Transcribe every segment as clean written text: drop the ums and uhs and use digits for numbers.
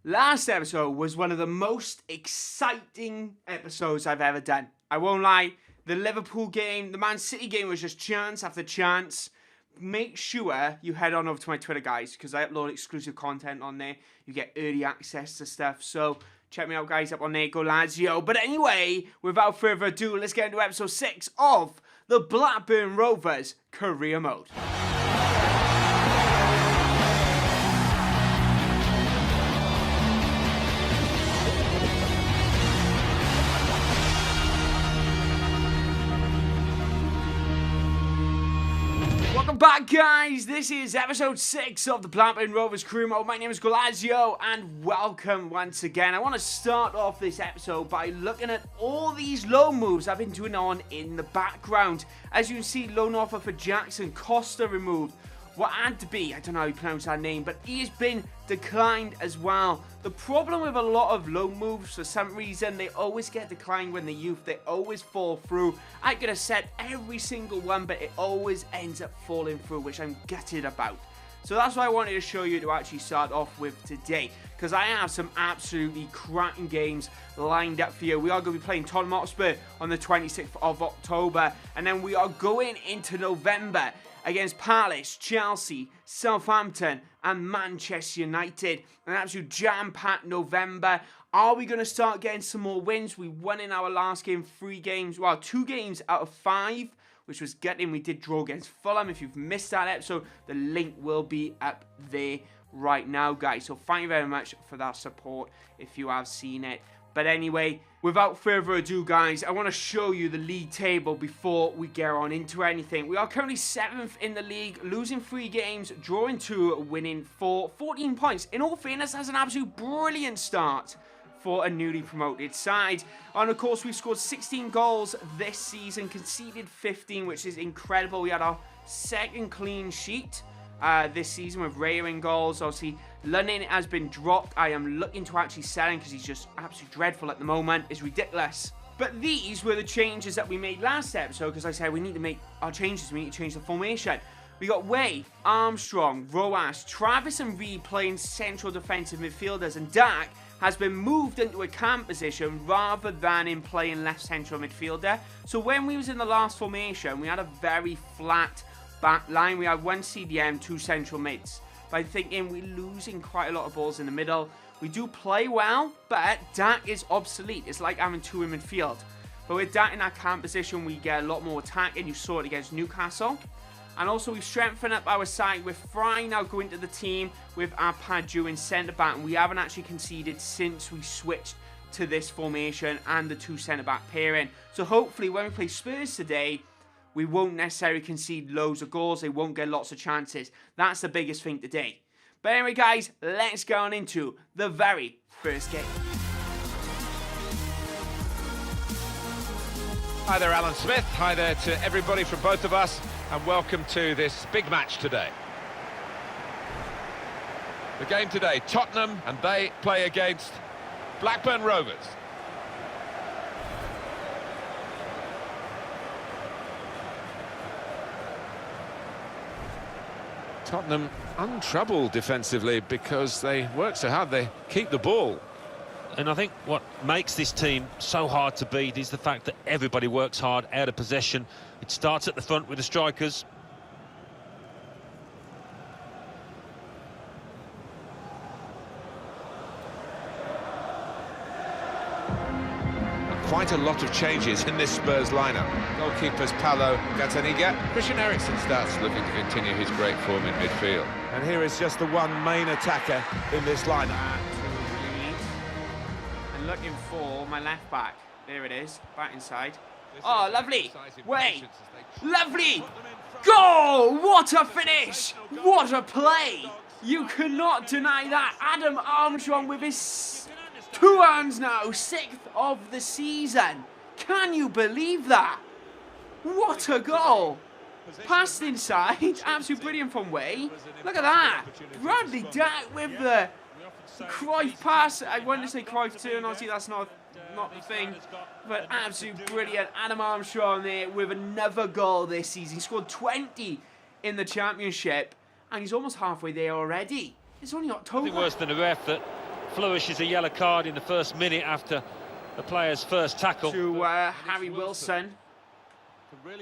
Last episode was one of the most exciting episodes I've ever done. I won't lie, the Liverpool game, the Man City game was just chance after chance. Make sure you head on over to my Twitter, guys, because I upload exclusive content on there. You get early access to stuff, so check me out, guys, up on there, Goalazio. But anyway, without further ado, let's get into episode 6 of the Blackburn Rovers Career Mode. Welcome back, guys. This is episode 6 of the Blackburn Rovers Career Mode. My name is Goalazio, and welcome once again. I want to start off this episode by looking at all these loan moves I've been doing on in the background. As you can see, loan offer for Jackson Costa removed. What had to be, I don't know how you pronounce that name, but he has been declined as well. The problem with a lot of loan moves, for some reason, they always get declined when they're youth. They always fall through. I could have said every single one, but it always ends up falling through, which I'm gutted about. So that's what I wanted to show you to actually start off with today, because I have some absolutely cracking games lined up for you. We are going to be playing Tottenham Hotspur on the 26th of October, and then we are going into November against Palace, Chelsea, Southampton and Manchester United. An absolute jam-packed November. Are we going to start getting some more wins? We won in our last game 2 games out of 5, which was gutting. We did draw against Fulham. If you've missed that episode, the link will be up there right now, guys. So thank you very much for that support if you have seen it. But anyway, without further ado, guys, I want to show you the league table before we get on into anything. We are currently 7th in the league, losing 3 games, drawing 2, winning 4, 14 points. In all fairness, that's an absolute brilliant start for a newly promoted side. And of course, we've scored 16 goals this season, conceded 15, which is incredible. We had our second clean sheet this season with Raya in goals. Obviously, Lunnin has been dropped. I am looking to actually sell him because he's just absolutely dreadful at the moment. It's ridiculous. But these were the changes that we made last episode, because I said we need to make our changes. We need to change the formation. We got Way, Armstrong, Rojas, Travis and Reed playing central defensive midfielders, and Dak has been moved into a cam position rather than in playing left central midfielder. So when we was in the last formation, we had a very flat back line. We had 1 CDM, 2 central mids. But I'm thinking we're losing quite a lot of balls in the middle. We do play well, but Dak is obsolete. It's like having 2 in midfield. But with Dak in that cam position, we get a lot more attack, and you saw it against Newcastle. And also, we've strengthened up our side with Fry now going to the team with Ampadu in centre-back. And we haven't actually conceded since we switched to this formation and the 2 centre-back pairing. So hopefully, when we play Spurs today, we won't necessarily concede loads of goals. They won't get lots of chances. That's the biggest thing today. But anyway, guys, let's go on into the very first game. Hi there, Alan Smith. Hi there to everybody from both of us, and welcome to this big match today. The game today, Tottenham, and they play against Blackburn Rovers. Tottenham untroubled defensively because they work so hard, they keep the ball. And I think what makes this team so hard to beat is the fact that everybody works hard out of possession. It starts at the front with the strikers. Quite a lot of changes in this Spurs lineup. Goalkeepers Paulo Gataniga. Christian Eriksen starts looking to continue his great form in midfield. And here is just the one main attacker in this lineup. And looking for my left back. There it is, back inside. Oh, lovely. Wait, lovely. Goal! What a finish! What a play! You cannot deny that. Adam Armstrong with his 2 hands now, 6th of the season. Can you believe that? What a goal! Passed inside, absolutely brilliant from Way. Look at that. Bradley Dak with the Cruyff pass. I wanted to say Cruyff turn, obviously that's not the thing. But absolutely brilliant. Adam Armstrong there with another goal this season. He scored 20 in the Championship, and he's almost halfway there already. It's only October. Nothing worse than a ref that flourishes a yellow card in the first minute after the player's first tackle. To Harry Wilson.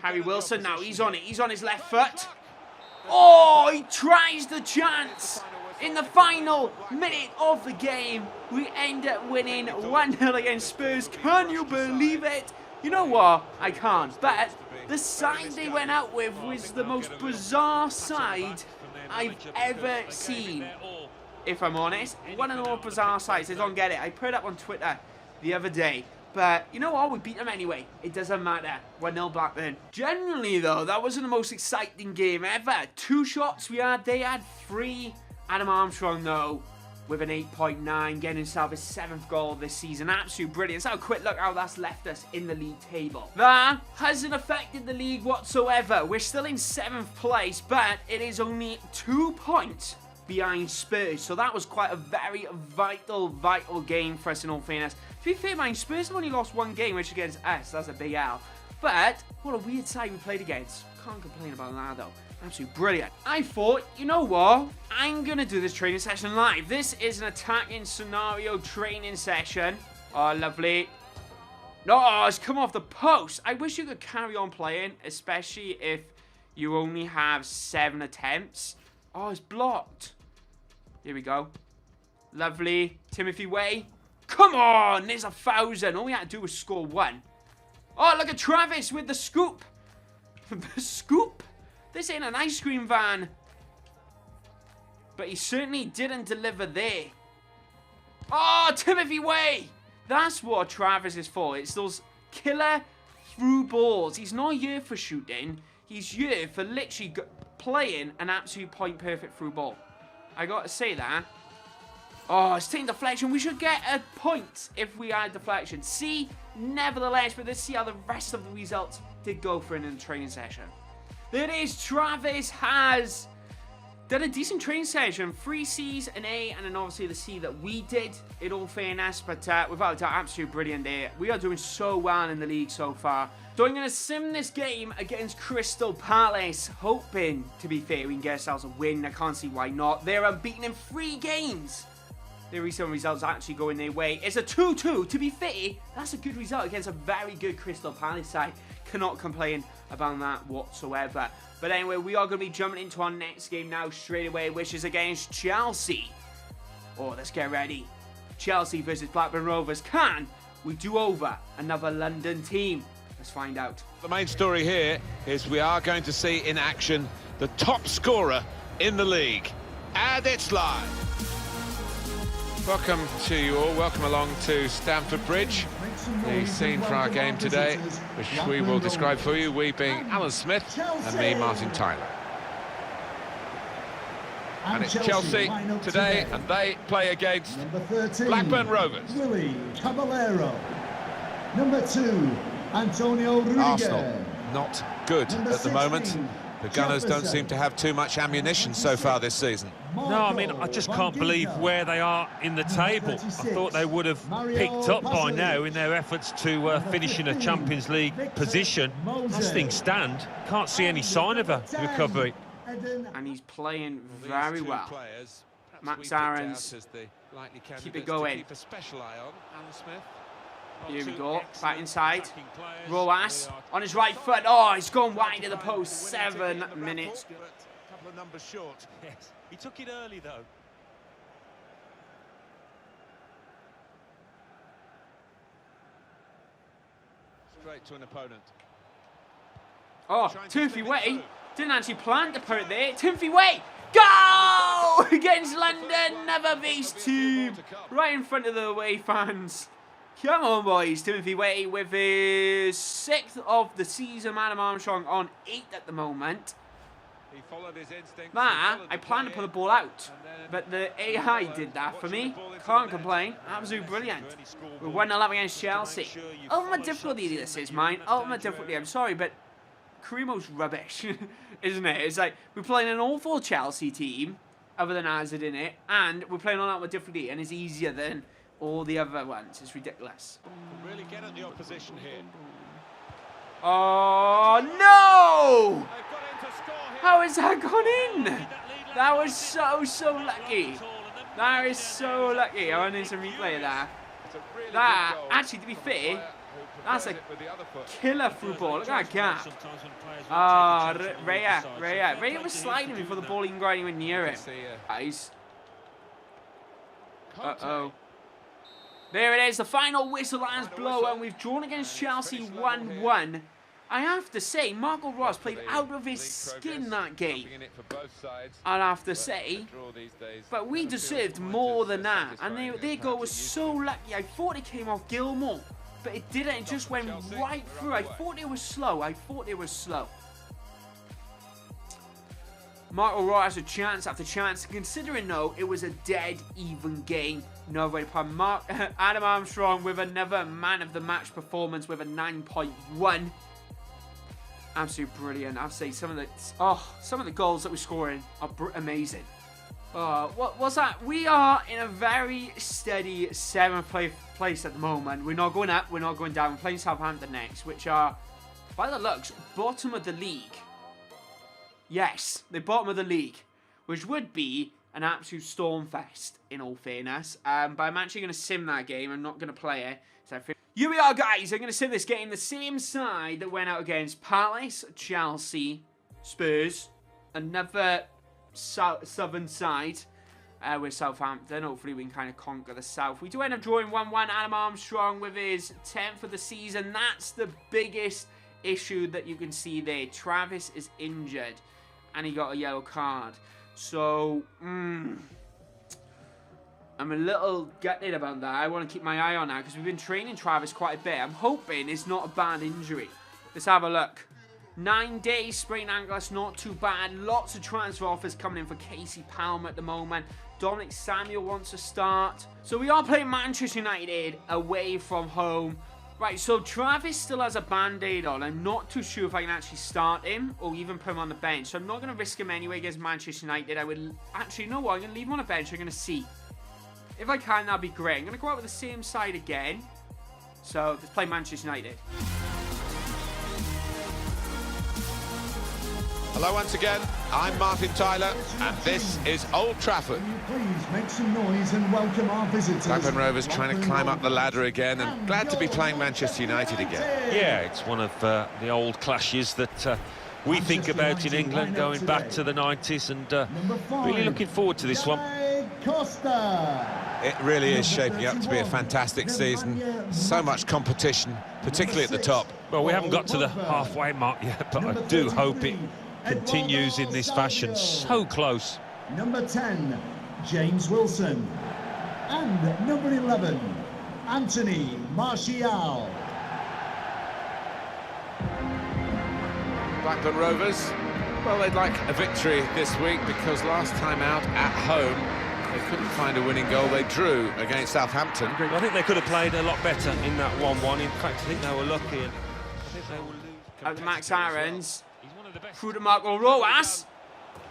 Harry Wilson now, he's on it. He's on his left foot. Oh, he tries the chance. In the final minute of the game, we end up winning 1-0 against Spurs. Can you believe it? You know what? I can't. But the side they went out with was the most bizarre side I've ever seen. If I'm honest, one of the more bizarre sides. I don't get it. I put it up on Twitter the other day. But you know what? We beat them anyway. It doesn't matter. 1-0 Blackburn. Generally, though, that wasn't the most exciting game ever. 2 shots we had. They had 3. Adam Armstrong, though, with an 8.9, getting himself his 7th goal this season. Absolute brilliant. Let's have a quick look how that's left us in the league table. That hasn't affected the league whatsoever. We're still in 7th place, but it is only 2 points behind Spurs. So that was quite a very vital game for us in all fairness. To be fair, mind, Spurs have only lost 1 game, which against us, that's a big L. But what a weird side we played against. Can't complain about that, though. Absolutely brilliant. I thought, you know what? I'm going to do this training session live. This is an attacking scenario training session. Oh, lovely. No, it's come off the post. I wish you could carry on playing, especially if you only have 7 attempts. Oh, it's blocked. Here we go. Lovely. Timothy Way. Come on, there's 1,000. All we had to do was score 1. Oh, look at Travis with the scoop. The scoop? This ain't an ice cream van. But he certainly didn't deliver there. Oh, Timothy Way. That's what Travis is for. It's those killer through balls. He's not here for shooting. He's here for literally playing an absolute point-perfect through ball. I got to say that. Oh, it's taking deflection. We should get a point if we had deflection. See, nevertheless, but let's see how the rest of the results did go for in the training session. There it is. Travis has done a decent training session. 3 C's, an A, and then obviously the C that we did, in all fairness. But without a doubt, absolutely brilliant there. We are doing so well in the league so far. So I'm going to sim this game against Crystal Palace, hoping, to be fair, we can get ourselves a win. I can't see why not. They're unbeaten in 3 games. The recent results actually going their way. It's a 2-2. To be fair, that's a good result against a very good Crystal Palace side. Cannot complain about that whatsoever. But anyway, we are going to be jumping into our next game now straight away, which is against Chelsea. Oh, let's get ready. Chelsea versus Blackburn Rovers. Can we do over another London team? Let's find out. The main story here is we are going to see in action the top scorer in the league. And it's live. Welcome to you all. Welcome along to Stamford Bridge. The scene for our game today, which we will describe for you, we being Alan Smith and me, Martin Tyler. And it's Chelsea today, and they play against Blackburn Rovers. Willie Caballero. Number 2, Antonio Rudiger. Arsenal, not good at the moment. The Gunners don't seem to have too much ammunition so far this season. No, I mean, I just can't believe where they are in the table. I thought they would have picked up by now in their efforts to finish in a Champions League position. As things stand, can't see any sign of a recovery. And he's playing very well. Max Aarons, keep it going. Here we go, back inside. Rojas on his right foot. Oh, he's gone wide of the post. 7 minutes. A couple of numbers short. Yes, he took it early though. Straight to an opponent. Oh, Timothy Way didn't actually plan to put it there. Timothy Way, go against London, never beats team, right in front of the away fans. Come on, boys. Timothy Way with his 6th of the season. Adam Armstrong on 8 at the moment. He followed his instincts. I planned to put the ball out, but the AI did that for me. Can't complain. Absolutely brilliant. We're 1-0 against Chelsea. Ultimate difficulty this is, mine. Ultimate difficulty. I'm sorry, but Career Mode's rubbish, isn't it? It's like we're playing an awful Chelsea team, other than Hazard in it, and we're playing on Ultimate difficulty, and it's easier than all the other ones. It's ridiculous. Really get at the opposition here. Oh, no! How has that gone in? That was so lucky. That is so lucky. I want to do some replay of that. That, actually, to be fair, that's a killer through ball. Look at that gap. Ah, Raya was sliding before the ball even got anywhere near him. Guys. Uh-oh. There it is. The final whistle has blown, and we've drawn against Chelsea 1-1. I have to say, Marco Ross played out of his skin that game. I'll have to say. But we deserved more than that. And their goal was so lucky. I thought it came off Gilmore. But it didn't. It just went right through. I thought it was slow. Marco Ross had chance after chance. Considering, though, it was a dead even game. No way to put Adam Armstrong with another man of the match performance with a 9.1. Absolutely brilliant. I'd say some of the goals that we're scoring are amazing. What's that? We are in a very steady 7th place at the moment. We're not going up, we're not going down. We're playing Southampton next, which are, by the looks, bottom of the league. Yes, they're bottom of the league, which would be an absolute stormfest, in all fairness. But I'm actually going to sim that game. I'm not going to play it. So here we are, guys. I'm going to sim this game. The same side that went out against Palace, Chelsea, Spurs, another southern side with Southampton. Hopefully we can kind of conquer the south. We do end up drawing 1-1. Adam Armstrong with his 10th of the season. That's the biggest issue that you can see there. Travis is injured and he got a yellow card. So, I'm a little gutted about that. I want to keep my eye on that because we've been training Travis quite a bit. I'm hoping it's not a bad injury. Let's have a look. 9 days sprained ankle, that's not too bad. Lots of transfer offers coming in for Casey Palmer at the moment. Dominic Samuel wants to start. So we are playing Manchester United away from home. Right, so Travis still has a band-aid on. I'm not too sure if I can actually start him or even put him on the bench. So I'm not going to risk him anyway against Manchester United. I would actually, you know what? I'm going to leave him on a bench. I'm going to see. If I can, that'd be great. I'm going to go out with the same side again. So let's play Manchester United. Hello once again, I'm Martin Tyler, and this is Old Trafford. Please make some noise and welcome our visitors. Blackburn Rovers trying to climb up the ladder again, and glad to be playing Manchester United again. Yeah, it's one of the old clashes that we think about in England, going back to the 90s, and really looking forward to this one. It really is shaping up to be a fantastic season. So much competition, particularly at the top. Well, we haven't got to the halfway mark yet, but I do hope it continues in this fashion. So close. Number 10, James Wilson. And number 11, Anthony Martial. Blackburn Rovers, well, they'd like a victory this week because last time out at home they couldn't find a winning goal. They drew against Southampton. I think they could have played a lot better in that 1-1. In fact, I think they were lucky, and I think they will lose. Out to Max Aarons. Through to Marco Rojas.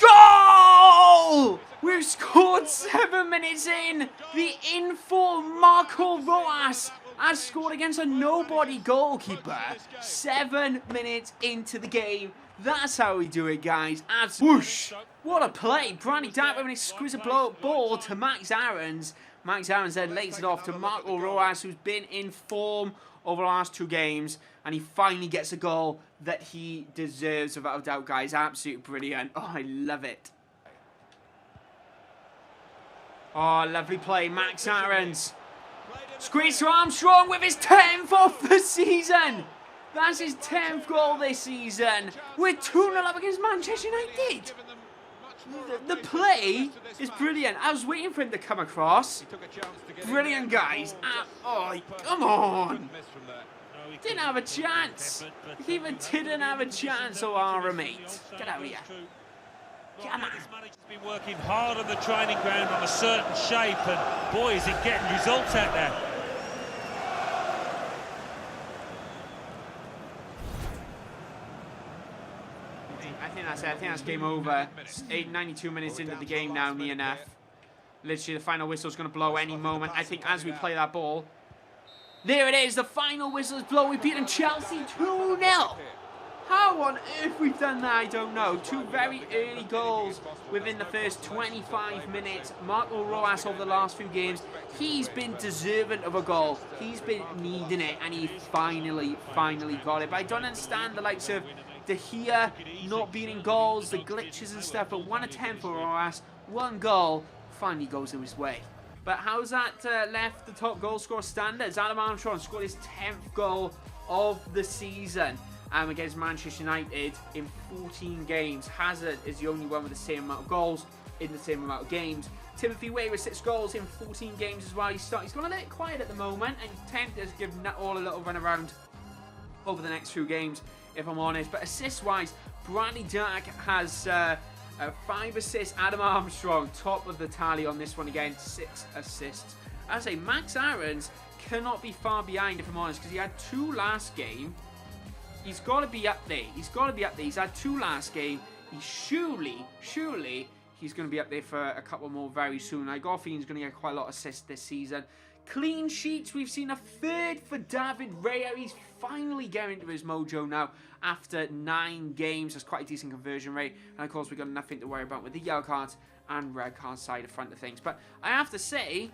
Goal! We've scored 7 minutes in. The informed Marco Rojas has scored against a nobody goalkeeper. 7 minutes into the game. That's how we do it, guys. Whoosh! What a play. Brandy Dapper with an exquisite ball to Max Aarons. Max Aarons then lays it off to Marco Rojas, who's been in form over the last 2 games. And he finally gets a goal that he deserves, without a doubt, guys. Absolutely brilliant. Oh, I love it. Oh, lovely play. Max Aarons. Squeeze to Armstrong with his 10th of the season. That's his 10th goal this season. We're 2-0 up against Manchester United. The play is brilliant. I was waiting for him to come across. Brilliant, guys. Oh, come on. Didn't have a chance. He even didn't have a chance, so our mate. Get out of here. Come on. He's been working hard on the training ground on a certain shape, and boy, is it getting results out there. I think that's it. I think that's game over. It's 92 minutes into the game now, near enough. Literally, the final whistle's going to blow any moment. I think as we play that ball. There it is. The final whistle is blown. We've beaten Chelsea 2-0. How on earth we've done that, I don't know. 2 very early goals within the first 25 minutes. Marco Rojas over the last few games, he's been deserving of a goal. He's been needing it, and he finally got it. But I don't understand the likes of De Gea not being in goals, the glitches and stuff. But 1 attempt for Rojas, 1 goal, finally goes in his way. But how's that left the top goal scorer standards? Adam Armstrong scored his 10th goal of the season. Against Manchester United in 14 games. Hazard is the only one with the same amount of goals in the same amount of games. Timothy Weah with 6 goals in 14 games as well. He's gone a little quiet at the moment, and tempted to give all a little run around over the next few games, if I'm honest. But assist-wise, Bradley Dack has 5 assists. Adam Armstrong, top of the tally on this one again, 6 assists. I say Max Aarons cannot be far behind, if I'm honest, because he had 2 last game. He's got to be up there. He's got to be up there. He's had 2 last game. He surely, he's going to be up there for a couple more very soon. I got a feeling he's going to get quite a lot of assists this season. Clean sheets. We've seen a 3rd for David Raya. He's finally getting into his mojo now after 9 games. That's quite a decent conversion rate. And of course, we've got nothing to worry about with the yellow cards and red card side of front of things. But I have to say,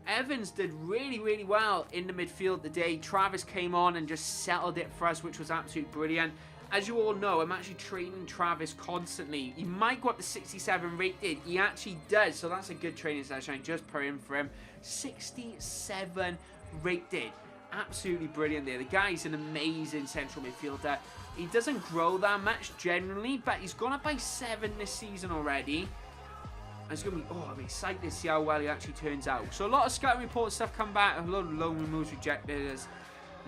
Evans did really well in the midfield today. Travis came on and just settled it for us, which was absolutely brilliant. As you all know, I'm actually training Travis constantly. He might go up to 67 rated. He actually does, so that's a good training session. I just put in for him. 67 rated. Absolutely brilliant there. The guy's an amazing central midfielder. He doesn't grow that much generally, but he's gone up by 7 this season already. It's going to be, I'm excited to see how well he actually turns out. So a lot of scouting report stuff come back, a lot of loan removes rejected, as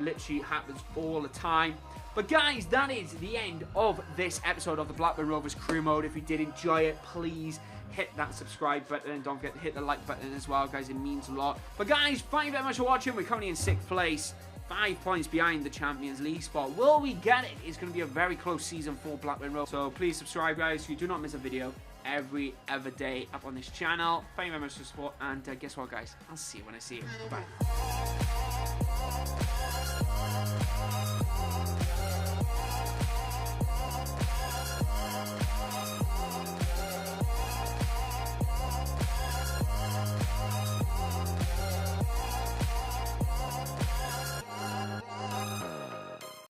literally happens all the time. But guys, that is the end of this episode of the Blackburn Rovers Career Mode. If you did enjoy it, please hit that subscribe button, and don't forget to hit the like button as well, guys. It means a lot. But guys, thank you very much for watching. We're currently in 6th place, 5 points behind the Champions League spot. Will we get it? It's going to be a very close season for Blackburn Rovers. So please subscribe, guys, so you do not miss a video every other day up on this channel. Thank you very much for the support, and guess what, guys? I'll see you when I see you. Bye.